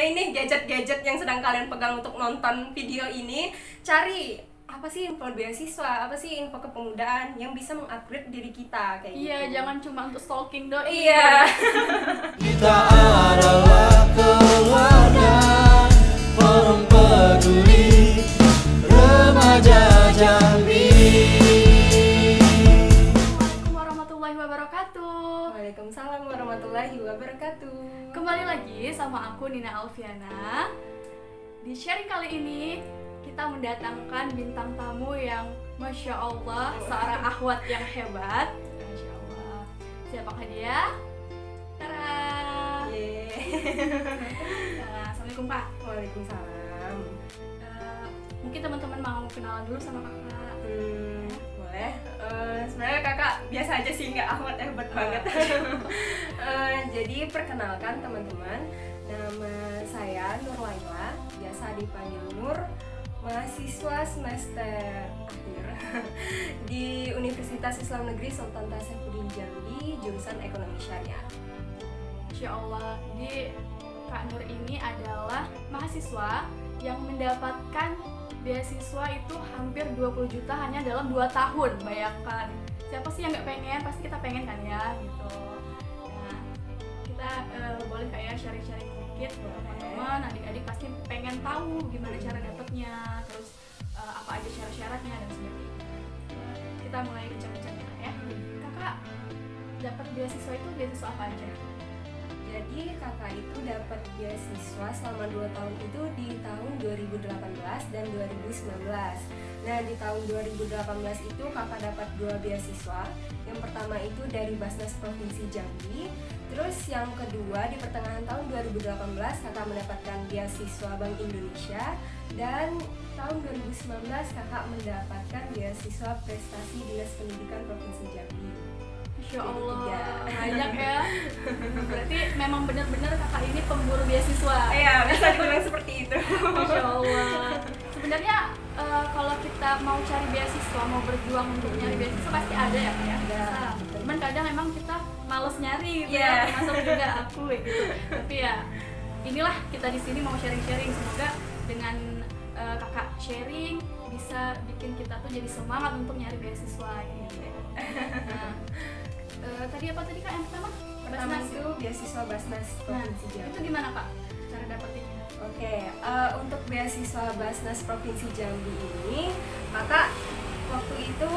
kuasain nih gadget-gadget yang sedang kalian pegang untuk nonton video ini. Cari apa sih info beasiswa, apa sih info kepemudaan yang bisa mengupgrade diri kita kayak Iya, gitu. jangan cuma untuk stalking doang. Iya. Kita adalah keluarga Forum Peduli Remaja Jambi. Assalamualaikum warahmatullahi wabarakatuh. Waalaikumsalam warahmatullahi wabarakatuh. Kembali lagi sama aku Nina Alfiana. Di sharing kali ini kita mendatangkan bintang tamu yang Masya Allah, seorang akhwat yang hebat. Masya Allah. Siapakah dia? Tara. Nah, Assalamualaikum Kak. Waalaikumsalam. Mungkin teman-teman mau kenalan dulu sama kakak. Boleh. Sebenarnya kakak biasa aja sih, nggak amat hebat banget. Jadi perkenalkan teman-teman, nama saya Nur Laila, biasa dipanggil Nur, mahasiswa semester akhir di Universitas Islam Negeri Sultan Tasaifuddin Jambi, jurusan Ekonomi Syariah. Masya Allah, di Kak Nur ini adalah mahasiswa yang mendapatkan beasiswa itu hampir 20 juta hanya dalam 2 tahun. Bayangkan, siapa sih yang nggak pengen? Pasti kita pengen kan ya, gitu. Nah, kita boleh kayak sharing-sharing sedikit buat teman-teman, adik-adik pasti pengen tahu gimana cara dapetnya, terus apa aja syarat-syaratnya dan sebagainya. Kita mulai bincang-bincangnya ya. Kakak dapat beasiswa itu beasiswa apa aja? Jadi kakak itu dapat beasiswa selama 2 tahun itu di tahun 2018 dan 2019. Nah, di tahun 2018 itu kakak dapat 2 beasiswa. Yang pertama itu dari Basnas Provinsi Jambi. Terus yang kedua di pertengahan tahun 2018 kakak mendapatkan beasiswa Bank Indonesia. Dan tahun 2019 kakak mendapatkan beasiswa Prestasi Dinas Pendidikan Provinsi Jambi. Masya Jadi Allah, 3. banyak ya. Berarti memang benar-benar kakak ini pemburu beasiswa. Iya, bisa dibilang seperti itu. Masya Allah. Sebenarnya kalau kita mau cari beasiswa, mau berjuang untuk nyari beasiswa pasti ada ya Kak ya. Ada. Cuman kadang emang kita males nyari gitu Iya. ya, termasuk juga aku gitu. Tapi ya inilah kita di sini mau sharing-sharing, semoga dengan kakak sharing bisa bikin kita tuh jadi semangat untuk nyari beasiswa gitu. Nah, tadi apa tadi Kak yang pertama? Pertama Basnas. itu beasiswa Basnas Nah, Provinsi Jambi. itu gimana Kak cara dapetinnya? Oke, untuk beasiswa Basnas Provinsi Jambi ini, kakak waktu itu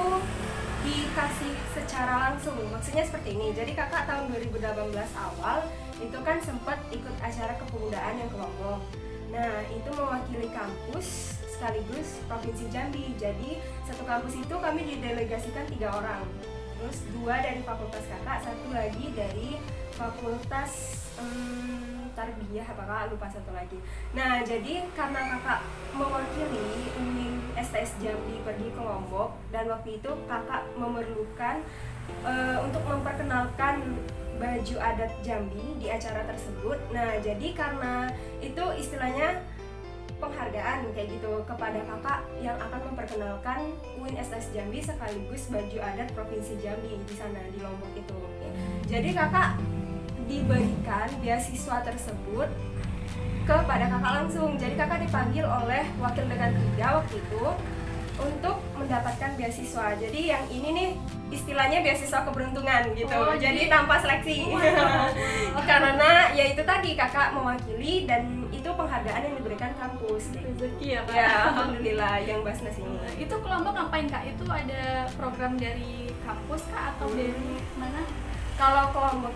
dikasih secara langsung. Maksudnya seperti ini. Jadi kakak tahun 2018 awal itu kan sempat ikut acara kepemudaan yang ke Lombok. Nah, itu mewakili kampus sekaligus Provinsi Jambi. Jadi satu kampus itu kami didelegasikan 3 orang. Terus 2 dari fakultas kakak, 1 lagi dari fakultas tarbiyah, apakah lupa satu lagi. Nah, jadi karena kakak mewakili UIN STS Jambi pergi ke Lombok, dan waktu itu kakak memerlukan untuk memperkenalkan baju adat Jambi di acara tersebut. Nah, jadi karena itu istilahnya penghargaan kayak gitu kepada kakak yang akan memperkenalkan UIN STS Jambi sekaligus baju adat Provinsi Jambi di sana di Lombok itu. Jadi kakak diberikan beasiswa tersebut kepada kakak langsung. Jadi kakak dipanggil oleh wakil dekan 3 waktu itu untuk mendapatkan beasiswa. Jadi yang ini nih istilahnya beasiswa keberuntungan gitu. Oh, jadi jadi tanpa seleksi. Karena ya itu tadi kakak mewakili dan itu penghargaan yang diberikan kampus. Rezeki ya Kak. Ya, alhamdulillah yang Basnas ini. Itu ke Lombok ngapain Kak? Itu ada program dari kampus Kak atau dari mana? Kalau ke Lombok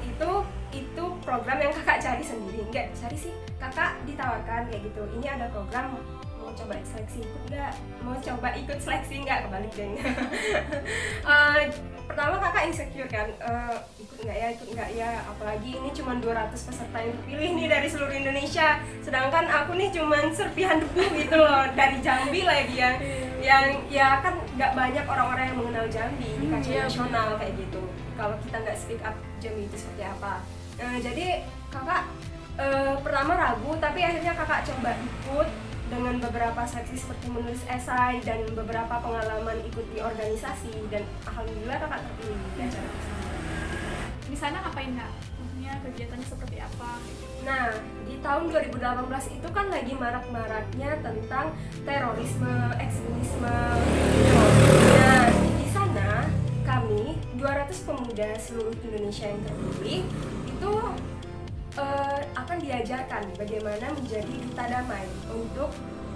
itu program yang kakak cari sendiri. Enggak cari sih, kakak ditawarkan kayak gitu. Ini ada program, mau coba seleksi ikut nggak? Mau coba ikut seleksi nggak? Kebalik deh. Pertama kakak insecure kan, ikut nggak ya, apalagi ini cuma 200 peserta yang terpilih nih dari seluruh Indonesia, sedangkan aku nih cuma serpihan debu gitu loh, dari Jambi lagi yang ya kan nggak banyak orang-orang yang mengenal Jambi di kancah Iya, nasional kayak gitu. Kalau kita nggak speak up Jambi itu seperti apa. Jadi kakak pertama ragu, tapi akhirnya kakak coba ikut dengan beberapa seksi seperti menulis esai dan beberapa pengalaman ikut di organisasi, dan alhamdulillah kakak terpilih di acara tersebut. Di sana ngapain Kak? Maksudnya kegiatannya seperti apa? Nah, di tahun 2018 itu kan lagi marak-maraknya tentang terorisme, ekstremisme gitu. Nah, di sana kami 200 pemuda seluruh Indonesia yang terpilih itu akan diajarkan bagaimana menjadi duta damai untuk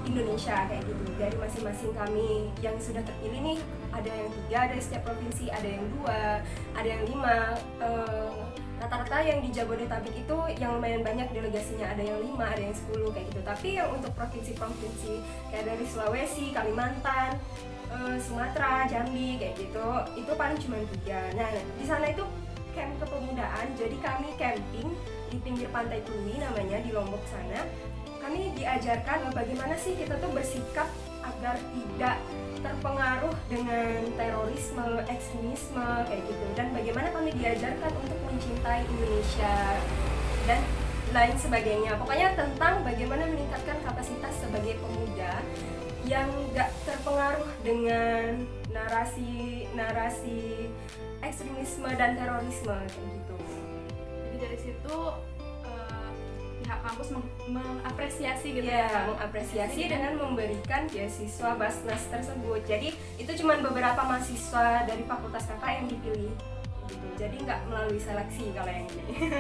Indonesia kayak gitu. Dari masing-masing kami yang sudah terpilih nih, ada yang 3 dari setiap provinsi, ada yang 2, ada yang 5. Rata-rata yang di Jabodetabek itu yang lumayan banyak delegasinya, ada yang 5, ada yang 10 kayak gitu. Tapi yang untuk provinsi-provinsi kayak dari Sulawesi, Kalimantan, Sumatera, Jambi kayak gitu, itu paling cuma 3. Nah, di sana itu camp kepemudaan, jadi kami camping di pinggir pantai Krui namanya, di Lombok sana. Kami diajarkan bagaimana sih kita tuh bersikap agar tidak terpengaruh dengan terorisme, ekstremisme kayak gitu, dan bagaimana kami diajarkan untuk mencintai Indonesia dan lain sebagainya. Pokoknya tentang bagaimana meningkatkan kapasitas sebagai pemuda yang gak terpengaruh dengan narasi ekstremisme dan terorisme kayak gitu. Jadi dari situ pihak kampus mengapresiasi gitu ya, mengapresiasi dengan memberikan beasiswa Basnas tersebut. Jadi itu cuma beberapa mahasiswa dari fakultas kakak yang dipilih gitu. Jadi nggak melalui seleksi kalau yang ini.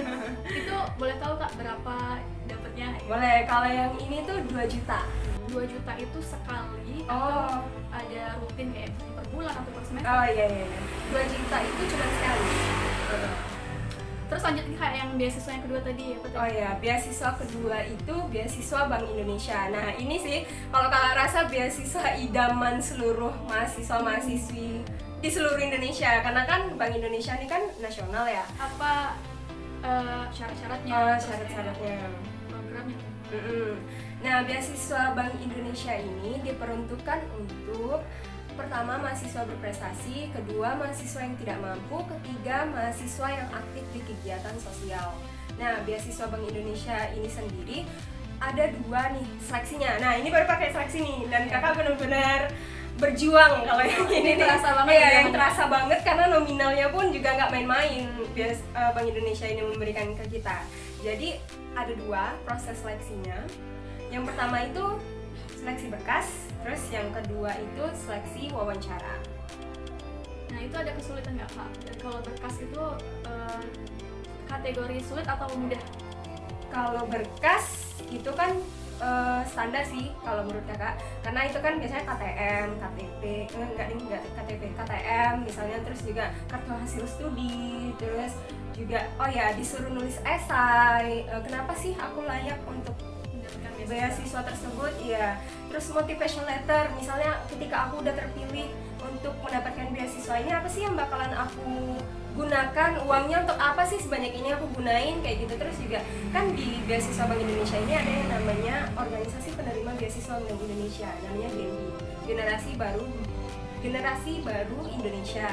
Itu boleh tahu Kak berapa dapatnya? Boleh, kalau yang ini tuh 2 juta. 2 juta itu sekali Oh, atau ada rutin kayak per bulan atau per semester? oh iya. 2 juta itu cuma sekali. Terus lanjut Kak yang beasiswa yang kedua tadi apa tadi? Oh ya, beasiswa kedua itu beasiswa Bank Indonesia. Nah ini sih kalau kakak rasa beasiswa idaman seluruh mahasiswa-mahasiswi di seluruh Indonesia, karena kan Bank Indonesia ini kan nasional ya. Apa syarat-syaratnya? Syarat-syaratnya. Programnya? Nah, beasiswa Bank Indonesia ini diperuntukkan untuk pertama mahasiswa berprestasi, kedua mahasiswa yang tidak mampu, ketiga mahasiswa yang aktif di kegiatan sosial. Nah, beasiswa Bank Indonesia ini sendiri ada 2 nih seleksinya. Nah, ini baru pakai seleksi nih, dan kakak benar-benar berjuang kalau yang ini terasa banget. Iya, yang terasa banget karena nominalnya pun juga nggak main-main. Bank Indonesia ini memberikan ke kita. Jadi ada 2 proses seleksinya. Yang pertama itu seleksi berkas, terus yang kedua itu seleksi wawancara. Nah itu ada kesulitan nggak Kak? Dan kalau berkas itu kategori sulit atau mudah? Kalau berkas itu kan standar sih kalau menurut kakak, karena itu kan biasanya KTM, KTP, enggak KTP, KTM misalnya, terus juga kartu hasil studi, terus juga oh ya disuruh nulis esai, kenapa sih aku layak untuk beasiswa tersebut, ya. Terus motivation letter, misalnya ketika aku udah terpilih untuk mendapatkan beasiswa ini, apa sih yang bakalan aku gunakan, uangnya untuk apa sih sebanyak ini aku gunain kayak gitu. Terus juga kan di beasiswa Bank Indonesia ini ada yang namanya organisasi penerima beasiswa Bank Indonesia, namanya GENDI, generasi baru Indonesia.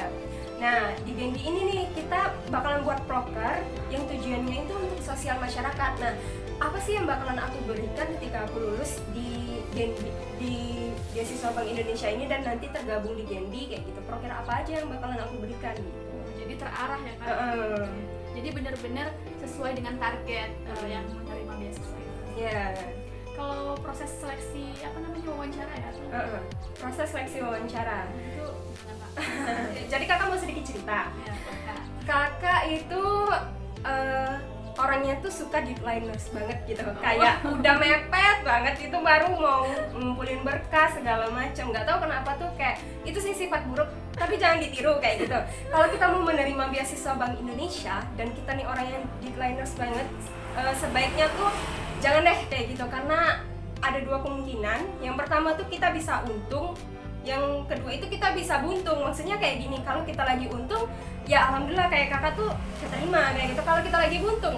Nah, di GENDI ini nih kita bakalan buat proker yang tujuannya itu untuk sosial masyarakat. Nah, apa sih yang bakalan aku berikan ketika aku lulus di beasiswa Bank Indonesia ini dan nanti tergabung di GENDI kayak gitu. Proker apa aja yang bakalan aku berikan gitu. Jadi terarah ya Kak. Jadi benar-benar sesuai dengan target yang menerima beasiswa itu. Ya. Kalau proses seleksi apa namanya wawancara ya? Proses seleksi wawancara. Itu gimana Kak? Jadi kakak mau sedikit cerita. Ya, Kak. Kakak itu orangnya tuh suka deadliners banget gitu, kayak udah mepet banget itu baru mau ngumpulin berkas segala macam. Nggak tahu kenapa tuh kayak itu sih sifat buruk, tapi jangan ditiru kayak gitu. Kalau kita mau menerima beasiswa Bank Indonesia dan kita nih orang yang deadliners banget, sebaiknya tuh jangan deh kayak gitu, karena ada 2 kemungkinan. Yang pertama tuh kita bisa untung, yang kedua itu kita bisa buntung. Maksudnya kayak gini, kalau kita lagi untung ya alhamdulillah kayak kakak tuh keterima kayak gitu. Kalau kita lagi buntung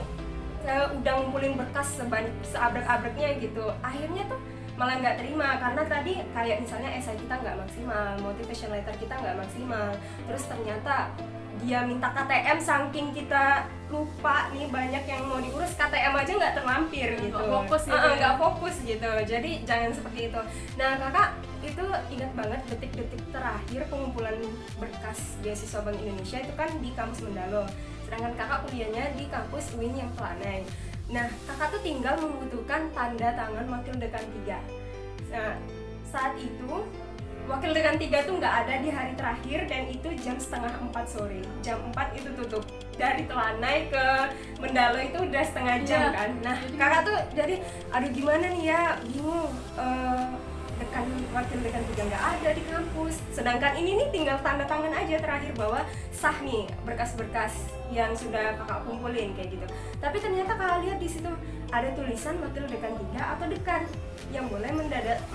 udah ngumpulin berkas seabrek-abreknya gitu, akhirnya tuh malah nggak terima karena tadi kayak misalnya esai kita nggak maksimal, motivation letter kita nggak maksimal, terus ternyata dia minta KTM saking kita lupa nih banyak yang mau diurus, KTM aja nggak terlampir gitu, nggak fokus gitu. Jadi jangan seperti itu. Nah kakak itu ingat banget detik-detik terakhir pengumpulan berkas beasiswa Bank Indonesia itu kan di kampus Mendalo, sedangkan kakak kuliahnya di kampus UIN yang Telanai. Nah, kakak tuh tinggal membutuhkan tanda tangan wakil dekan 3. Nah, saat itu wakil dekan 3 tuh nggak ada di hari terakhir dan itu jam setengah 4 sore. Jam 4 itu tutup. Dari Telanai ke Mendalo itu udah setengah jam kan. Nah, kakak tuh jadi aduh gimana nih ya, bingung. Dekan wakil dekan 3 nggak ada di kampus. Sedangkan ini nih tinggal tanda tangan aja terakhir bahwa sah nih berkas-berkas yang sudah kakak kumpulin kayak gitu. Tapi ternyata kakak lihat di situ ada tulisan wakil dekan 3 atau dekan yang boleh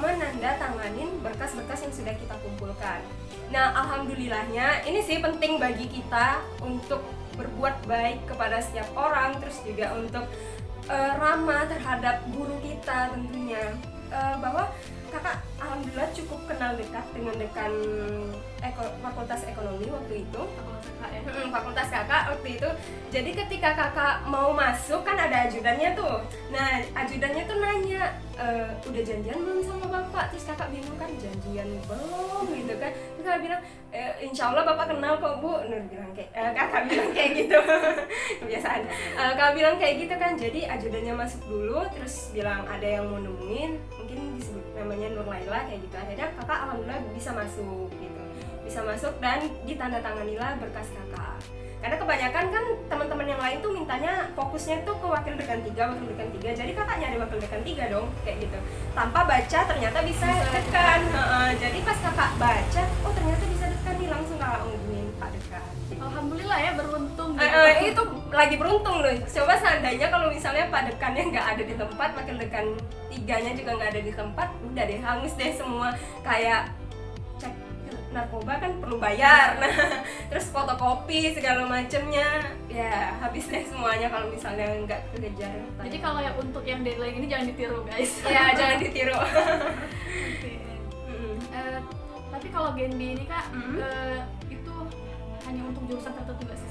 menandatanganin berkas-berkas yang sudah kita kumpulkan. Nah, alhamdulillahnya ini sih penting bagi kita untuk berbuat baik kepada setiap orang, terus juga untuk ramah terhadap guru kita tentunya. Bahwa kakak alhamdulillah cukup kenal dekat dengan dekan Fakultas Ekonomi waktu itu. Fakultas kakak waktu itu. Jadi ketika kakak mau masuk kan ada ajudannya tuh. Nah, ajudannya tuh nanya, udah janjian belum sama bapak? Terus kakak bingung kan, janjian belum gitu kan. Terus kakak bilang, insya Allah bapak kenal kok bu. Nur bilang kakak bilang kayak gitu. Kebiasaan. Kakak bilang kayak gitu kan. Jadi ajudannya masuk dulu, terus bilang ada yang mau nemuin, mungkin disebut namanya Nur Laila kayak gitu. Akhirnya kakak alhamdulillah bisa masuk gitu. Bisa masuk dan ditandatanganilah berkas kakak. Karena kebanyakan kan teman-teman yang lain tuh mintanya fokusnya tuh ke wakil dekan 3. Jadi kakak nyari wakil dekan 3 dong kayak gitu. Tanpa baca ternyata bisa dekan. Jadi pas kakak baca, oh ternyata bisa dekan nih, langsung kakak ngubungin Pak Dekan. Alhamdulillah ya, beruntung gitu. Itu lagi beruntung loh. Coba seandainya kalau misalnya Pak Dekannya nggak ada di tempat, wakil dekan 3-nya juga nggak ada di tempat, udah deh hangus deh semua. Kayak cek narkoba kan perlu bayar, nah terus fotokopi segala macemnya, ya habis deh semuanya kalau misalnya nggak kekejar. Jadi kalau yang untuk yang deadline ini jangan ditiru guys. Ya jangan ditiru. Okay. Tapi kalau Genbi ini kak, itu hanya untuk jurusan tertentu nggak sih?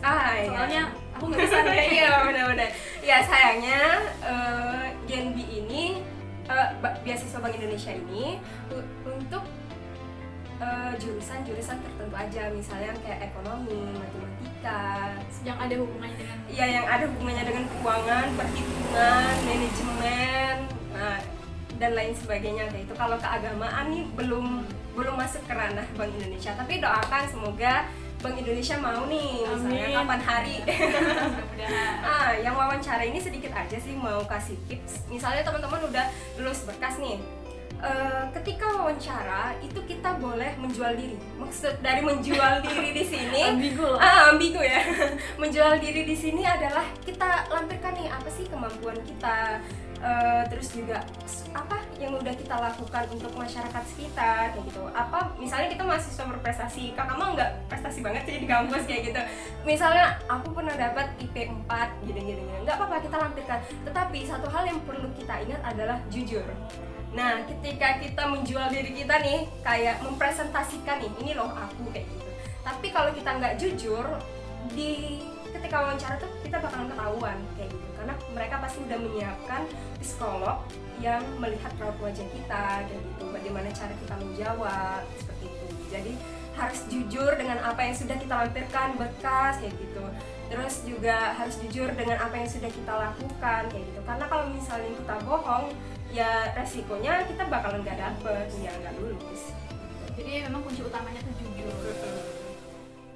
Soalnya aku nggak bisa nih. Iya benar-benar. Ya sayangnya Genbi ini beasiswa Bank Indonesia ini untuk jurusan-jurusan tertentu aja, misalnya kayak ekonomi, matematika, yang ada hubungannya dengan yang ada hubungannya dengan keuangan, perhitungan, manajemen, dan lain sebagainya kayak itu. Kalau keagamaan nih belum masuk ke ranah Bank Indonesia, tapi doakan semoga Bank Indonesia mau nih, misalnya kapan hari. Yang wawancara ini sedikit aja sih mau kasih tips. Misalnya teman-teman udah lulus berkas nih, ketika wawancara itu kita boleh menjual diri. Maksud dari menjual diri di sini ambigu ya. Menjual diri di sini adalah kita lampirkan nih apa sih kemampuan kita, terus juga apa yang udah kita lakukan untuk masyarakat sekitar kayak gitu. Apa misalnya kita mahasiswa berprestasi, kakak mah nggak prestasi banget sih di kampus kayak gitu. Misalnya aku pernah dapat IP 4 gitu-gitu, nggak apa-apa kita lampirkan. Tetapi satu hal yang perlu kita ingat adalah jujur. Nah, ketika kita menjual diri kita nih, kayak mempresentasikan nih, ini loh aku kayak gitu. Tapi kalau kita nggak jujur, ketika wawancara tuh kita bakalan ketahuan kayak gitu. Karena mereka pasti udah menyiapkan psikolog yang melihat raut wajah kita kayak gitu. Bagaimana cara kita menjawab seperti itu. Jadi harus jujur dengan apa yang sudah kita lampirkan berkas kayak gitu. Terus juga harus jujur dengan apa yang sudah kita lakukan kayak gitu. Karena kalau misalnya kita bohong, ya resikonya kita bakalan nggak dapet, ya nggak lulus. Jadi memang kunci utamanya tuh jujur.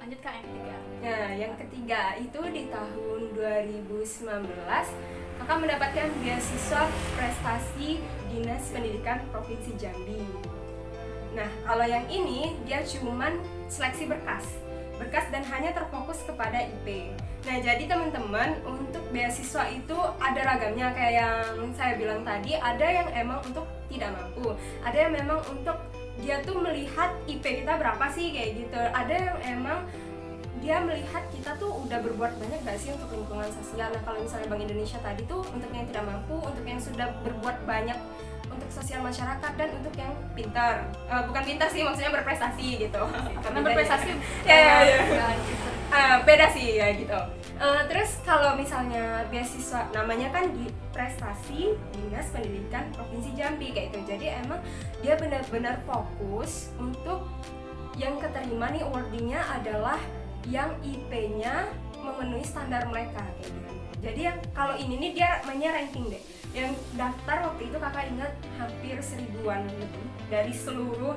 Lanjut kak, yang ketiga. Nah, yang ketiga itu di tahun 2019 kakak mendapatkan beasiswa prestasi Dinas Pendidikan Provinsi Jambi. Nah, kalau yang ini dia cuman seleksi berkas dan hanya terfokus kepada IP. Nah, jadi teman-teman, untuk beasiswa itu ada ragamnya kayak yang saya bilang tadi, ada yang emang untuk tidak mampu, ada yang memang untuk dia tuh melihat IP kita berapa sih kayak gitu, ada yang emang dia melihat kita tuh udah berbuat banyak gak sih untuk lingkungan sosial. Nah, kalau misalnya Bank Indonesia tadi tuh untuk yang tidak mampu, untuk yang sudah berbuat banyak untuk sosial masyarakat, dan untuk yang pintar, bukan pintar sih, maksudnya berprestasi gitu. Karena berprestasi beda sih ya gitu. Terus kalau misalnya beasiswa namanya kan di prestasi Dinas Pendidikan Provinsi Jambi kayak itu. Jadi emang dia benar-benar fokus untuk yang keterima nih, awardingnya adalah yang IP-nya memenuhi standar mereka kayak gitu. Jadi yang kalau ini nih dia mainnya ranking deh. Yang daftar waktu itu kakak ingat hampir 1000-an lebih dari seluruh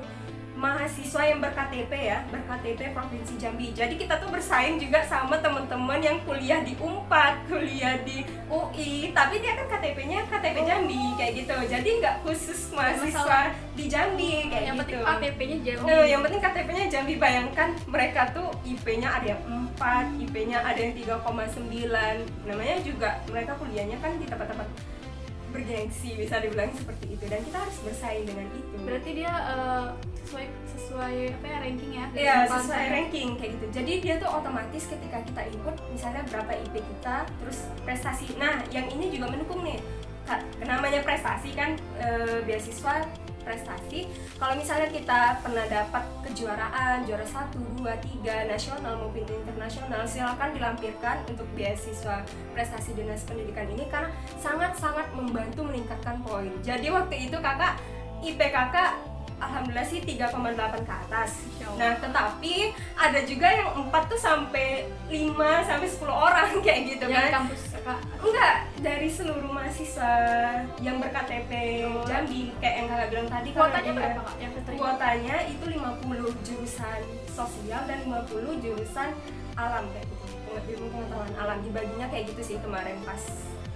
mahasiswa yang berKTP ya, berKTP Provinsi Jambi. Jadi kita tuh bersaing juga sama teman-teman yang kuliah di UNPAD, kuliah di UI, tapi dia kan KTP-nya KTP Jambi kayak gitu. Jadi nggak khusus mahasiswa di Jambi kayak yang gitu. penting KTP-nya Jambi. Yang penting KTP-nya Jambi. Bayangkan mereka tuh IP-nya ada yang 4, IP-nya ada yang 3,9. Namanya juga mereka kuliahnya kan di tempat-tempat bergengsi, bisa dibilang seperti itu, dan kita harus bersaing dengan itu. Berarti dia sesuai apa ya, ranking ya? Iya, sesuai ranking kayak gitu. Jadi dia tuh otomatis ketika kita input misalnya berapa IP kita, terus prestasi. Nah, yang ini juga mendukung nih. Namanya prestasi kan, beasiswa prestasi. Kalau misalnya kita pernah dapat kejuaraan, juara 1, 2, 3 nasional maupun internasional, silakan dilampirkan untuk beasiswa prestasi dinas pendidikan ini karena sangat-sangat membantu meningkatkan poin. Jadi waktu itu kakak IP kakak alhamdulillah sih 3,8 ke atas. Nah, tetapi ada juga yang 4 tuh sampai 5 sampai 10 orang kayak gitu yang kan. kampus kakak? Enggak, dari seluruh mahasiswa yang berKTP Jambi kayak yang kakak bilang tadi. Kuotanya berapa kak yang keterima? Kuotanya itu 50 jurusan sosial dan 50 jurusan alam kayak gitu. Ilmu pengetahuan alam dibaginya kayak gitu sih kemarin pas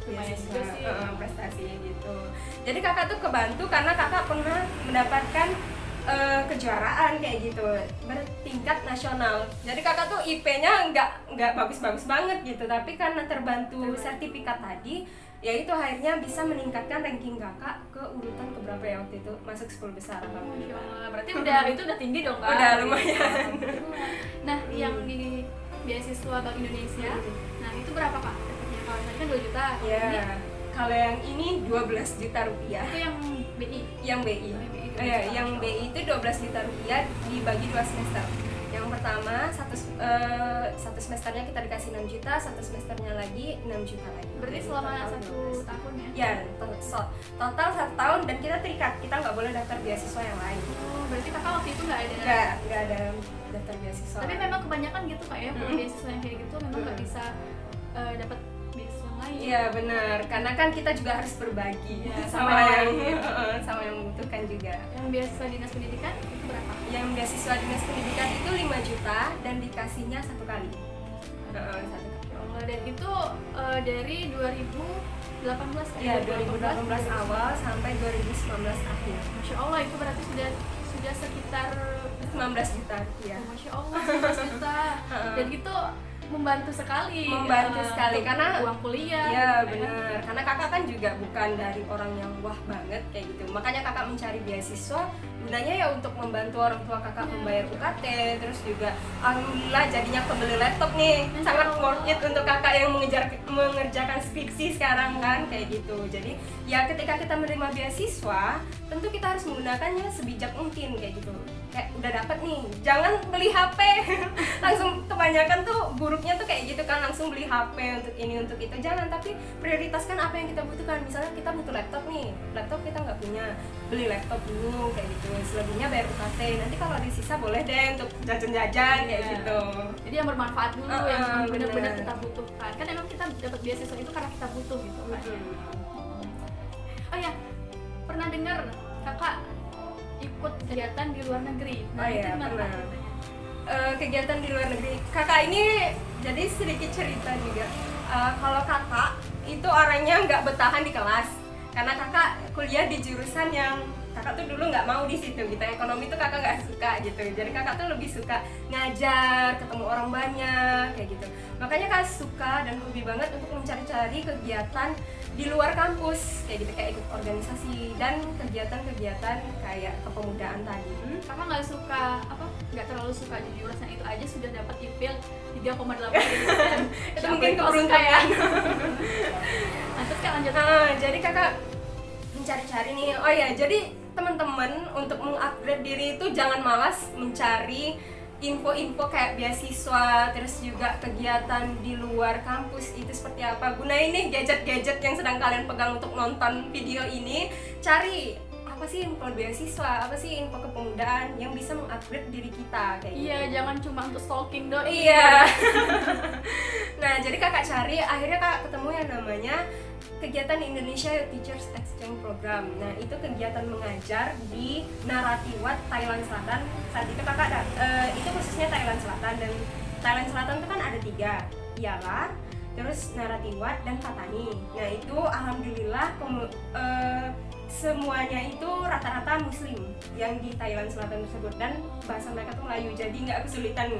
beasiswa prestasi gitu. Jadi kakak tuh kebantu karena kakak pernah mendapatkan kejuaraan kayak gitu bertingkat nasional. Jadi kakak tuh IP-nya nggak bagus-bagus banget gitu, tapi karena terbantu sertifikat tadi, ya itu akhirnya bisa meningkatkan ranking kakak ke urutan keberapa ya waktu itu, masuk 10 besar. Berarti itu udah tinggi dong kak? Udah lumayan. Nah, yang di beasiswa Bank Indonesia, nah itu berapa kak? Kalau tadi kan 2 juta. Iya. Kalau yang ini 12 juta rupiah. Itu yang BI? Yang BI. Yang BI itu 12 juta rupiah dibagi 2 semester. Yang pertama satu semesternya kita dikasih 6 juta, satu semesternya lagi 6 juta lagi. Berarti selama 1 tahun ya? Ya, total 1 tahun dan kita terikat, kita nggak boleh daftar beasiswa yang lain. Oh, berarti kakak waktu itu nggak ada? Nggak ada daftar beasiswa. Tapi memang kebanyakan gitu kak ya, beasiswa yang kayak gitu memang nggak bisa dapat beasiswa lain. Iya benar, karena kan kita juga harus berbagi sama yang membutuhkan juga. Yang beasiswa dinas pendidikan itu berapa? Yang beasiswa dinas pendidikan itu 5 juta dan dikasihnya 1 kali. 1 kali. Dan itu dari 2018 kan? Iya, 2018 awal sampai 2019 akhir. Masya Allah, itu berarti sudah sekitar 19 juta rupiah. Masya Allah, 19 juta. Dan itu membantu sekali karena uang kuliah. Iya benar, karena kakak kan juga bukan dari orang yang wah banget kayak gitu, makanya kakak mencari beasiswa gunanya ya untuk membantu orang tua kakak membayar UKT, terus juga alhamdulillah jadinya kebeli laptop nih, sangat worth it untuk kakak yang mengerjakan skripsi sekarang kan kayak gitu. Jadi ya ketika kita menerima beasiswa tentu kita harus menggunakannya sebijak mungkin kayak gitu. Kayak udah dapet nih, jangan beli HP langsung. Kebanyakan tuh buruknya tuh kayak gitu kan, langsung beli HP untuk ini untuk itu, jangan. Tapi prioritaskan apa yang kita butuhkan. Misalnya kita butuh laptop nih, laptop kita nggak punya, beli laptop dulu kayak gitu, selebihnya bayar UKT, nanti kalau disisa boleh deh untuk jajan-jajan kayak gitu. Jadi yang bermanfaat dulu, yang benar-benar kita butuhkan. Kan emang kita dapat beasiswa itu karena kita butuh gitu kan. Oh ya, pernah dengar kakak ikut kegiatan di luar negeri. Nah, itu gimana? Kegiatan di luar negeri, kakak ini jadi sedikit cerita juga. Kalau kakak itu orangnya nggak bertahan di kelas, karena kakak kuliah di jurusan yang kakak tuh dulu nggak mau di situ gitu. Ekonomi tuh kakak nggak suka gitu, jadi kakak tuh lebih suka ngajar, ketemu orang banyak kayak gitu. Makanya kakak suka dan hobi banget untuk mencari-cari kegiatan di luar kampus kayak gitu, kayak ikut organisasi dan kegiatan-kegiatan kayak kepemudaan tadi. Kakak nggak terlalu suka di jurusan itu aja sudah dapat IPIL 3,8 gitu. Itu mungkin keberuntungan. Terus kak lanjut. Jadi kakak mencari-cari nih. Oh ya, jadi teman-teman untuk mengupgrade diri itu jangan malas mencari info-info kayak beasiswa, terus juga kegiatan di luar kampus itu seperti apa. Gunain nih gadget-gadget yang sedang kalian pegang untuk nonton video ini. Cari apa sih info beasiswa, apa sih info kepemudaan yang bisa mengupgrade diri kita kayak Iya, gitu. jangan cuma untuk stalking doang. Iya. Nah, jadi kakak cari, akhirnya kakak ketemu yang namanya kegiatan Indonesia Teachers Exchange Program. Nah, itu kegiatan mengajar di Narathiwat, Thailand Selatan. Saat itu kakak itu khususnya Thailand Selatan, dan Thailand Selatan itu kan ada 3, Yala, terus Narathiwat dan Patani. Nah, itu alhamdulillah semuanya itu rata-rata muslim yang di Thailand Selatan tersebut, dan bahasa mereka tuh Melayu, jadi nggak kesulitan.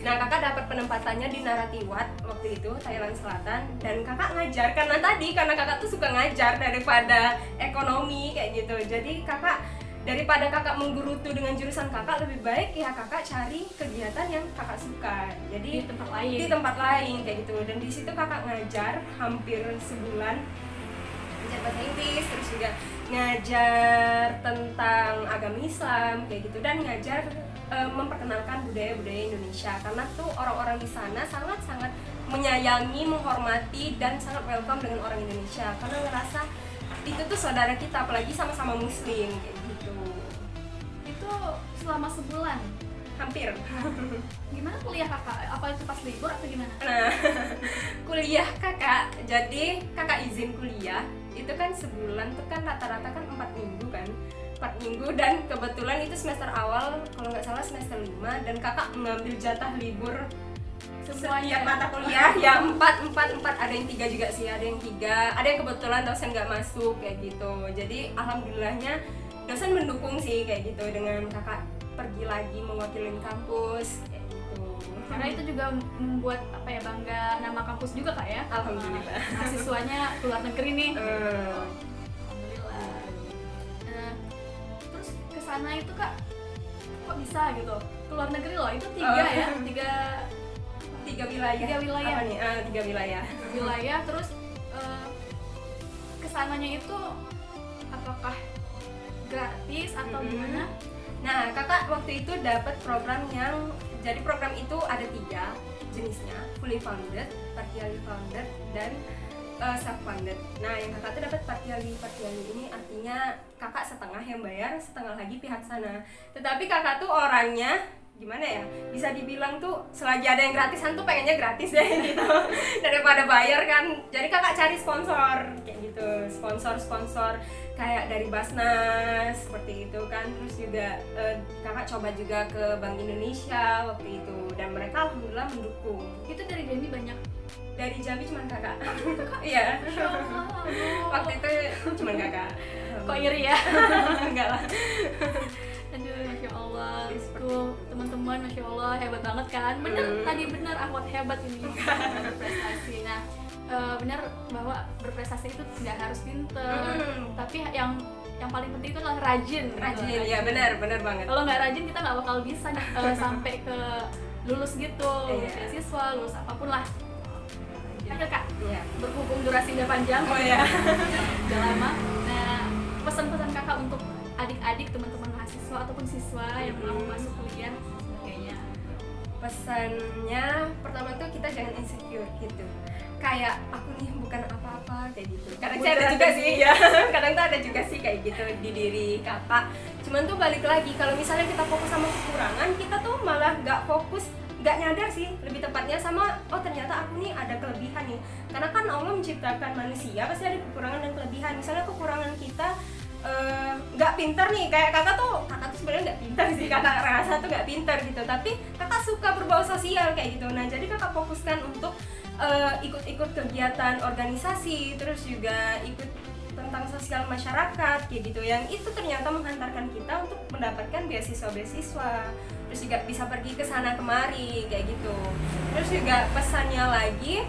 Nah, kakak dapat penempatannya di Narathiwat waktu itu, Thailand Selatan, dan kakak ngajar karena kakak tuh suka ngajar daripada ekonomi kayak gitu. Jadi daripada kakak menggerutu dengan jurusan kakak, lebih baik ya kakak cari kegiatan yang kakak suka. Jadi di tempat lain kayak gitu. Dan di situ kakak ngajar hampir sebulan, ngajar bahasa Inggris, terus juga ngajar tentang agama Islam kayak gitu, dan ngajar memperkenalkan budaya-budaya Indonesia, karena tuh orang-orang di sana sangat-sangat menyayangi, menghormati, dan sangat welcome dengan orang Indonesia, karena ngerasa itu tuh saudara kita, apalagi sama-sama muslim kayak gitu. Itu selama sebulan? Hampir. Gimana kuliah kakak? Apa itu pas libur atau gimana? Nah, kuliah kakak, jadi kakak izin kuliah itu kan sebulan tuh kan rata-rata kan 4 minggu kan, 4 minggu, dan kebetulan itu semester awal kalau nggak salah semester 5, dan kakak mengambil jatah libur setiap mata kuliah ya 4, ada yang 3 juga sih, ada yang 3, ada yang kebetulan dosen nggak masuk kayak gitu. Jadi alhamdulillahnya dosen mendukung sih kayak gitu, dengan kakak pergi lagi mewakili kampus kayak gitu. Karena itu juga membuat bangga nama kampus juga kak ya. Alhamdulillah. Mahasiswanya keluar negeri nih. Alhamdulillah. Terus kesana itu kak, kok bisa gitu? Keluar negeri loh, itu 3 ya, 3 wilayah. 3 wilayah. Apa nih? 3 wilayah. Wilayah, terus kesananya itu apakah gratis atau gimana? Nah, kakak waktu itu dapat program yang, jadi program itu ada 3 jenisnya, fully funded, partially funded, dan self funded. Nah, yang kakak tuh dapat partially ini artinya kakak setengah yang bayar, setengah lagi pihak sana. Tetapi kakak tuh orangnya gimana ya, bisa dibilang tuh selagi ada yang gratisan tuh pengennya gratis ya gitu daripada bayar kan. Jadi kakak cari sponsor kayak gitu, sponsor kayak dari Basnas seperti itu kan. Terus juga kakak coba juga ke Bank Indonesia waktu itu, dan mereka alhamdulillah mendukung. Itu dari Jambi banyak? Dari Jambi cuma kakak. Iya. Waktu itu cuma kakak. Kok iri ya? Enggak lah. Aduh, Masya Allah. Tuh, teman-teman, Masya Allah, hebat banget kan? Tadi bener Ahwat hebat ini berprestasi. Nah, benar bahwa berprestasi itu tidak harus pinter, tapi yang paling penting itu adalah rajin. Ya benar banget. Kalau nggak rajin kita nggak bakal bisa sampai ke lulus gitu, lulus beasiswa, lulus apapun lah. Akhir kak, berhubung durasi udah panjang, udah lama. Nah, pesan-pesan kakak untuk adik-adik, teman-teman mahasiswa ataupun siswa yang mau masuk kuliah sebagainya. Pesannya pertama tuh kita jangan insecure gitu, kayak aku nih bukan apa-apa kayak gitu. Kadang saya ada juga sih ya, kadang tuh ada juga sih kayak gitu di diri kakak. Cuman tuh balik lagi, kalau misalnya kita fokus sama kekurangan, kita tuh malah nggak nyadar sih, lebih tepatnya sama ternyata aku nih ada kelebihan nih. Karena kan Allah menciptakan manusia pasti ada kekurangan dan kelebihan. Misalnya kekurangan kita nggak pinter nih, kayak kakak tuh sebenarnya nggak pinter sih, kakak rasa tuh nggak pinter gitu, tapi kakak suka berbau sosial kayak gitu. Nah, jadi kakak fokuskan untuk ikut-ikut kegiatan organisasi, terus juga ikut tentang sosial masyarakat kayak gitu, yang itu ternyata menghantarkan kita untuk mendapatkan beasiswa, terus juga bisa pergi ke sana kemari kayak gitu. Terus juga pesannya lagi,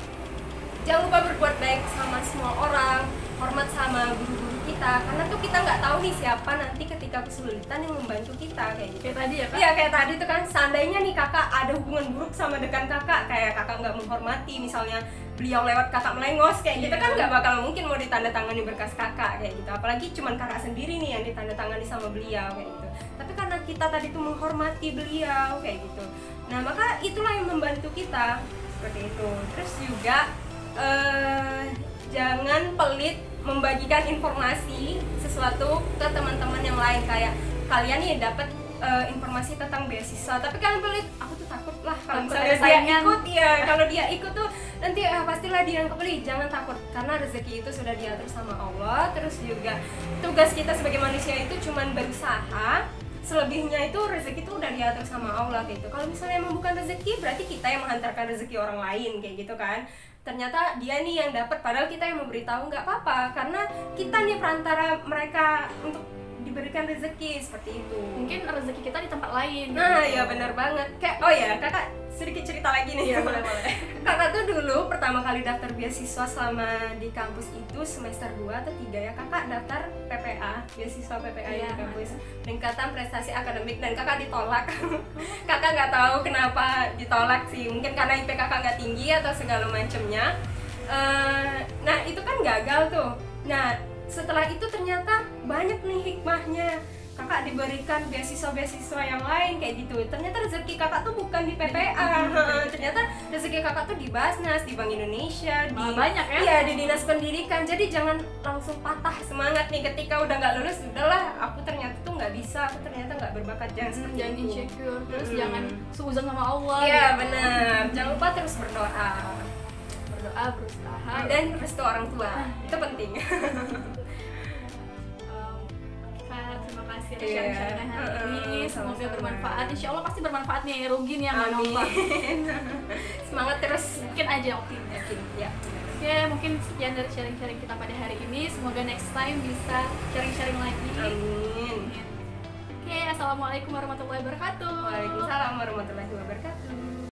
jangan lupa berbuat baik sama semua orang, hormat sama guru-guru kita, karena tuh kita nggak tahu nih siapa nanti ketika kesulitan yang membantu kita kayak gitu. Kayak tadi ya kak? Iya, kayak tadi tuh kan, seandainya nih kakak ada hubungan buruk sama dekan kakak, kayak kakak nggak menghormati, misalnya beliau lewat kakak melengos kayak gitu kan, nggak bakal mungkin mau ditandatangani berkas kakak kayak gitu, apalagi cuman kakak sendiri nih yang ditandatangani sama beliau kayak gitu. Tapi karena kita tadi tuh menghormati beliau kayak gitu, nah maka itulah yang membantu kita seperti itu. Terus juga jangan pelit membagikan informasi sesuatu ke teman-teman yang lain. Kayak kalian nih dapat informasi tentang beasiswa, tapi kalian pelit, aku tuh takut lah kalau misalnya dia ikut, ya kalau dia ikut tuh nanti pastilah dia yang kepilih. Jangan takut, karena rezeki itu sudah diatur sama Allah. Terus juga tugas kita sebagai manusia itu cuman berusaha, selebihnya itu rezeki itu udah diatur sama Allah gitu. Kalau misalnya emang bukan rezeki, berarti kita yang menghantarkan rezeki orang lain kayak gitu kan. Ternyata dia nih yang dapat, padahal kita yang memberitahu. Nggak apa-apa, karena kita nih perantara mereka untuk diberikan rezeki seperti itu. Mungkin rezeki kita di tempat lain. Nah, ya benar banget. Kayak oh ya, kakak sedikit cerita lagi nih. Iya, boleh. Kakak tuh dulu pertama kali daftar beasiswa selama di kampus itu semester 2 atau 3 ya. Kakak daftar PPA, beasiswa PPA di kampus, peningkatan prestasi akademik, dan kakak ditolak. Kakak nggak tahu kenapa ditolak sih. Mungkin karena IP kakak nggak tinggi atau segala macemnya. Nah, itu kan gagal tuh. Nah, setelah itu ternyata banyak nih hikmahnya. Kakak diberikan beasiswa-beasiswa yang lain kayak gitu. Ternyata rezeki kakak tuh bukan di PPA. Ternyata rezeki kakak tuh di Basnas, di Bank Indonesia, di banyak ya? Iya, di Dinas Pendidikan. Jadi jangan langsung patah semangat nih ketika udah nggak lulus. Udahlah, aku ternyata tuh nggak bisa, aku ternyata nggak berbakat. Jangan seperti Jangan itu. insecure, terus jangan suuzon sama Allah. Iya, gitu. benar. Jangan lupa terus berdoa. Berdoa, berusaha, Dan restu orang tua. Itu penting. Kak, terima kasih atas Iya. sharing-sharingnya hari ini. Semoga Sama-sama. bermanfaat. Insya Allah pasti bermanfaat nih. Rugi nih yang nggak Amin. nonton. Semangat terus. Mungkin aja optimis. Yakin, ya. Oke, mungkin sekian dari sharing-sharing kita pada hari ini. Semoga next time bisa sharing-sharing lagi. Amin. Oke, assalamualaikum warahmatullahi wabarakatuh. Waalaikumsalam warahmatullahi wabarakatuh.